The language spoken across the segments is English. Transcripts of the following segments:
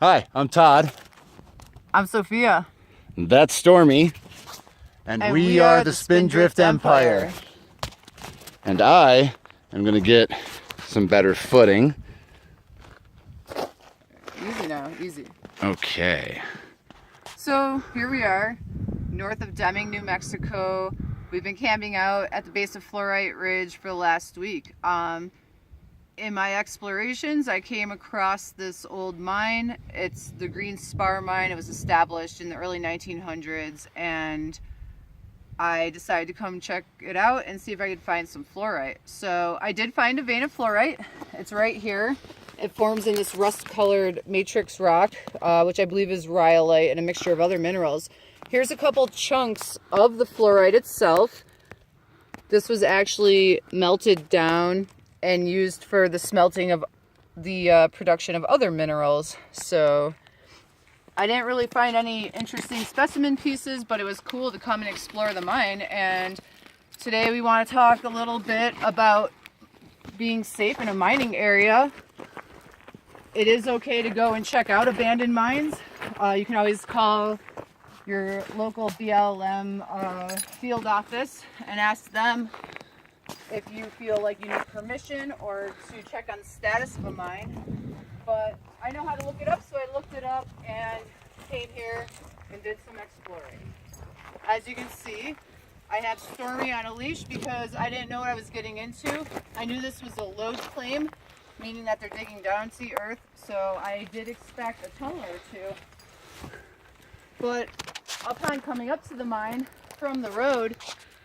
Hi, I'm Todd. I'm Sophia. That's Stormy. And we are the Spindrift Empire. And I am going to get some better footing. Easy now, easy. Okay. So here we are, north of Deming, New Mexico. We've been camping out at the base of Fluorite Ridge for the last week. In my explorations, I came across this old mine. It's the Green Spar mine. It was established in the early 1900s, and I decided to come check it out and see if I could find some fluorite. So I did find a vein of fluorite. It's right here. It forms in this rust-colored matrix rock, which I believe is rhyolite and a mixture of other minerals. Here's a couple chunks of the fluorite itself. This was actually melted down and used for the smelting of the production of other minerals. So I didn't really find any interesting specimen pieces, but it was cool to come and explore the mine. And today we want to talk a little bit about being safe in a mining area. It is okay to go and check out abandoned mines. You can always call your local BLM field office and ask them if you feel like you need permission or to check on the status of a mine. But I know how to look it up, so I looked it up and came here and did some exploring. As you can see, I have Stormy on a leash because I didn't know what I was getting into. I knew this was a lode claim, meaning that they're digging down to the earth, so I did expect a tunnel or two. But upon coming up to the mine from the road,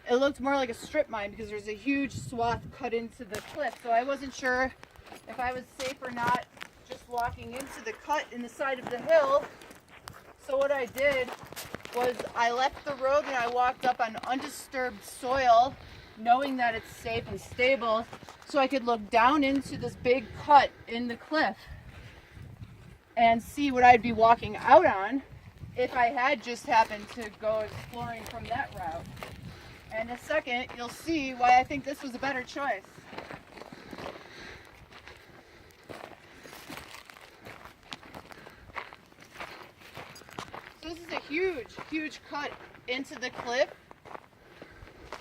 it looked more like a strip mine because there's a huge swath cut into the cliff. So I wasn't sure if I was safe or not just walking into the cut in the side of the hill. So what I did was I left the road and I walked up on undisturbed soil, knowing that it's safe and stable, so I could look down into this big cut in the cliff and see what I'd be walking out on if I had just happened to go exploring from that route. And in a second, you'll see why I think this was a better choice. So this is a huge cut into the cliff.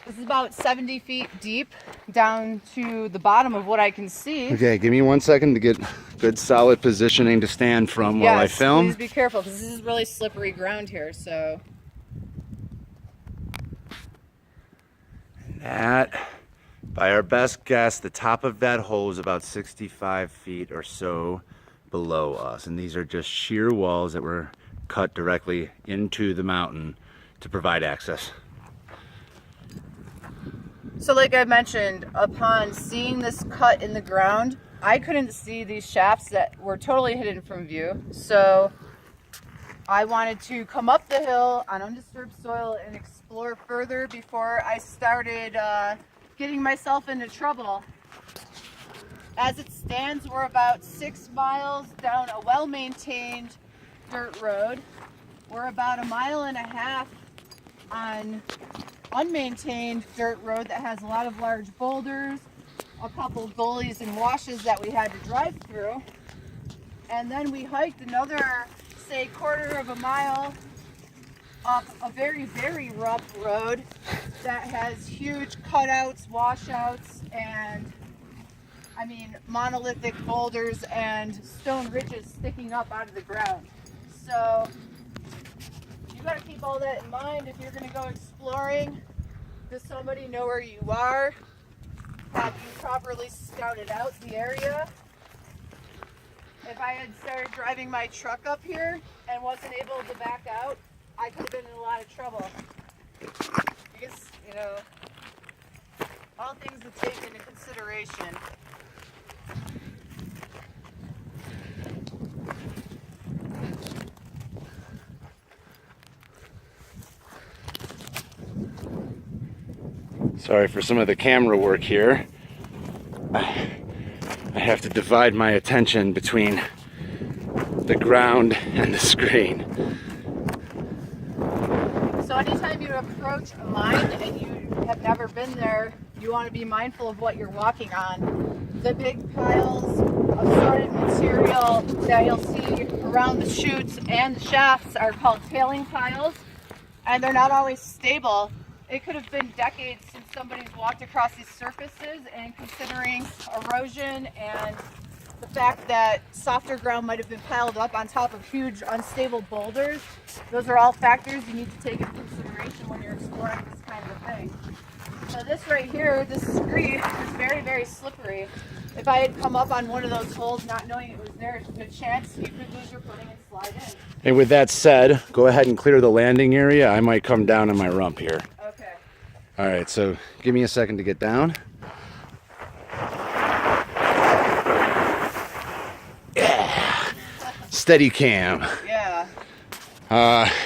This is about 70 feet deep down to the bottom of what I can see. Okay, give me 1 second to get good solid positioning to stand from while I film. Please be careful because this is really slippery ground here, so. That, by our best guess, the top of that hole is about 65 feet or so below us. And these are just sheer walls that were cut directly into the mountain to provide access. So like I mentioned, upon seeing this cut in the ground, I couldn't see these shafts that were totally hidden from view. So I wanted to come up the hill on undisturbed soil and explore further before I started getting myself into trouble. As it stands, we're about 6 miles down a well-maintained dirt road. We're about 1.5 miles on unmaintained dirt road that has a lot of large boulders, a couple gullies and washes that we had to drive through. And then we hiked another, say, 1/4 mile up a very rough road that has huge cutouts, washouts, and monolithic boulders and stone ridges sticking up out of the ground. So you got to keep all that in mind if you're going to go exploring. Does somebody know where you are? Have you properly scouted out the area? If I had started driving my truck up here and wasn't able to back out, I could have been in a lot of trouble. Because, all things to take into consideration. Sorry for some of the camera work here. I have to divide my attention between the ground and the screen. So anytime you approach a mine and you have never been there, you want to be mindful of what you're walking on. The big piles assorted material that you'll see around the chutes and the shafts are called tailing piles, and they're not always stable. It could have been decades since somebody's walked across these surfaces, and considering erosion and the fact that softer ground might have been piled up on top of huge unstable boulders, those are all factors you need to take into consideration when you're exploring this kind of thing. So this right here, this screed is very, very slippery. If I had come up on one of those holes not knowing it was there, there's a good chance you could lose your footing and slide in. And with that said, go ahead and clear the landing area. I might come down on my rump here. Okay. All right, so give me a second to get down. Yeah, steady cam. Yeah.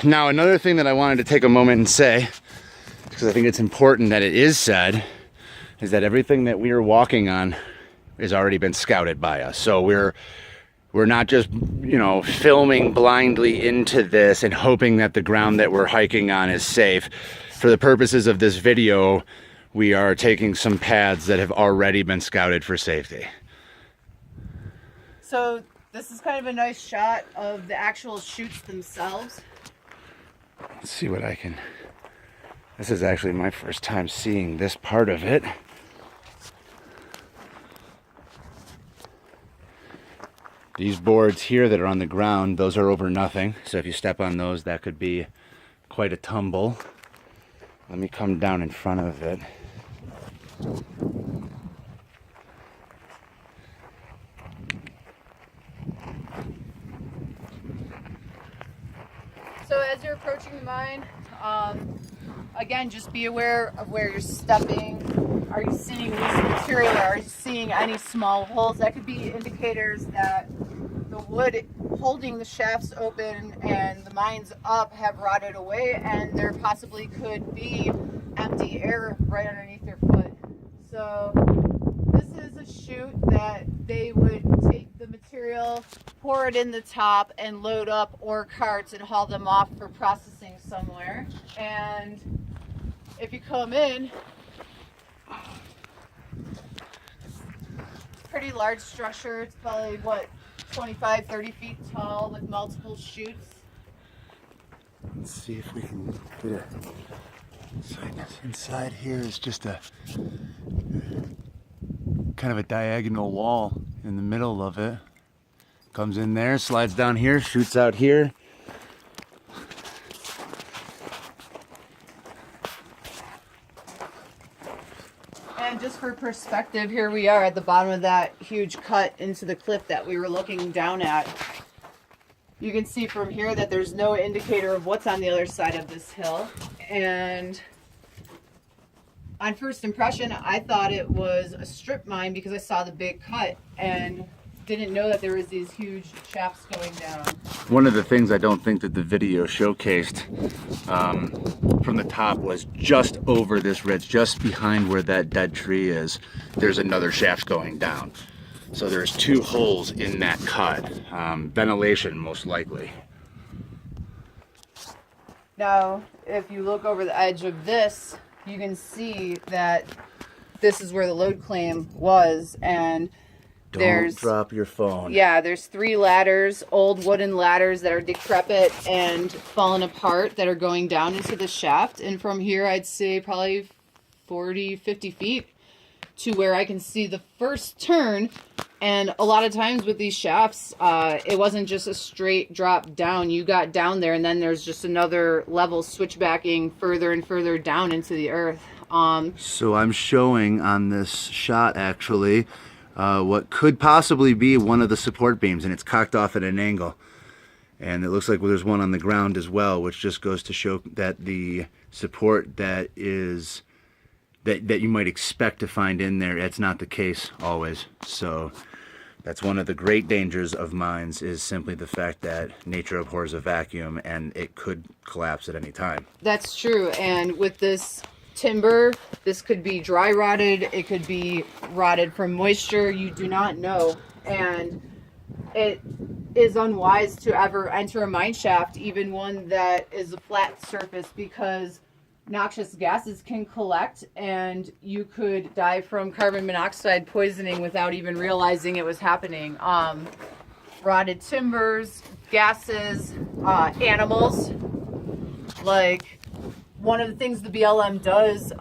Now another thing that I wanted to take a moment and say, because I think it's important that it is said, is that everything that we are walking on has already been scouted by us. So we're not just, you know, filming blindly into this and hoping that the ground that we're hiking on is safe. For the purposes of this video, we are taking some paths that have already been scouted for safety. So this is kind of a nice shot of the actual chutes themselves. Let's see what I can... This is actually my first time seeing this part of it. These boards here that are on the ground, those are over nothing. So if you step on those, that could be quite a tumble. Let me come down in front of it. So as you're approaching the mine, again, just be aware of where you're stepping. Are you seeing loose material? Are you seeing any small holes? That could be indicators that the wood holding the shafts open and the mines up have rotted away, and there possibly could be empty air right underneath your foot. So this is a chute that they would take the material, pour it in the top, and load up ore carts and haul them off for processing somewhere. And if you come in, pretty large structure. It's probably, what, 25, 30 feet tall with multiple chutes. Let's see if we can get a... Inside here is just a kind of a diagonal wall in the middle of it. Comes in there, slides down here, shoots out here. And just for perspective, here we are at the bottom of that huge cut into the cliff that we were looking down at. You can see from here that there's no indicator of what's on the other side of this hill. And on first impression, I thought it was a strip mine because I saw the big cut and didn't know that there was these huge shafts going down. One of the things I don't think that the video showcased from the top was just over this ridge, just behind where that dead tree is, there's another shaft going down. So there's two holes in that cut. Ventilation, most likely. Now, if you look over the edge of this, you can see that this is where the load claim was, and Don't drop your phone. Yeah, there's 3 ladders, old wooden ladders that are decrepit and fallen apart that are going down into the shaft. And from here, I'd say probably 40, 50 feet to where I can see the first turn. And a lot of times with these shafts, it wasn't just a straight drop down. You got down there and then there's just another level switchbacking further and further down into the earth. So I'm showing on this shot actually what could possibly be one of the support beams, and it's cocked off at an angle. And it looks like there's one on the ground as well, which just goes to show that the support that is that you might expect to find in there, it's not the case always. So that's one of the great dangers of mines, is simply the fact that nature abhors a vacuum and it could collapse at any time. That's true. And with this timber, this could be dry rotted, it could be rotted from moisture, you do not know. And it is unwise to ever enter a mine shaft, even one that is a flat surface, because noxious gases can collect, and you could die from carbon monoxide poisoning without even realizing it was happening. Rotted timbers, gases, animals. Like, one of the things the BLM does,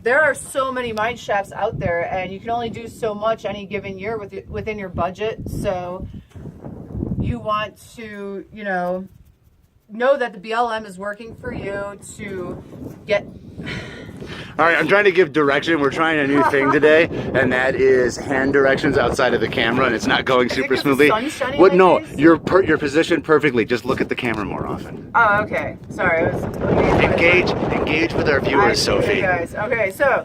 there are so many mine shafts out there, and you can only do so much any given year within your budget. So you want to, know that the BLM is working for you to get... All right, I'm trying to give direction. We're trying a new thing today, and that is hand directions outside of the camera, and it's not going super smoothly. What? No, you're positioned perfectly. Just look at the camera more often. Oh, okay. Sorry. Engage with our viewers, Sophie. Guys. Okay, so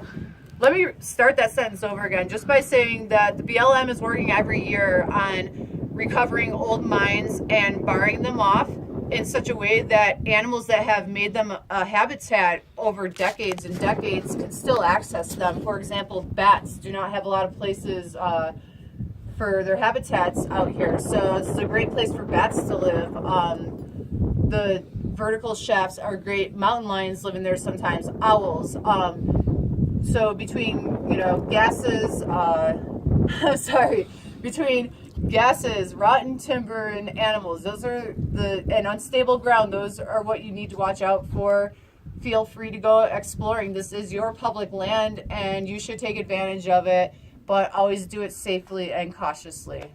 let me start that sentence over again, just by saying that the BLM is working every year on recovering old mines and barring them off in such a way that animals that have made them a habitat over decades and decades can still access them. For example, bats do not have a lot of places for their habitats out here, so this is a great place for bats to live. The vertical shafts are great. Mountain lions live in there sometimes. Owls. So between gases, between gases, rotten timber, and animals, those are and unstable ground, those are what you need to watch out for. Feel free to go exploring. This is your public land, and you should take advantage of it, but always do it safely and cautiously.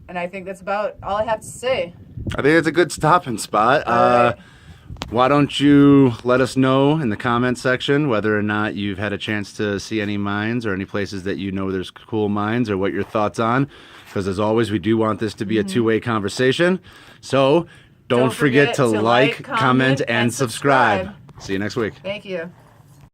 And I think that's about all I have to say. I think it's a good stopping spot. Why don't you let us know in the comment section whether or not you've had a chance to see any mines or any places that there's cool mines, or what your thoughts on. Because as always, we do want this to be a two-way conversation. So don't forget to like, comment, and subscribe. See you next week. Thank you.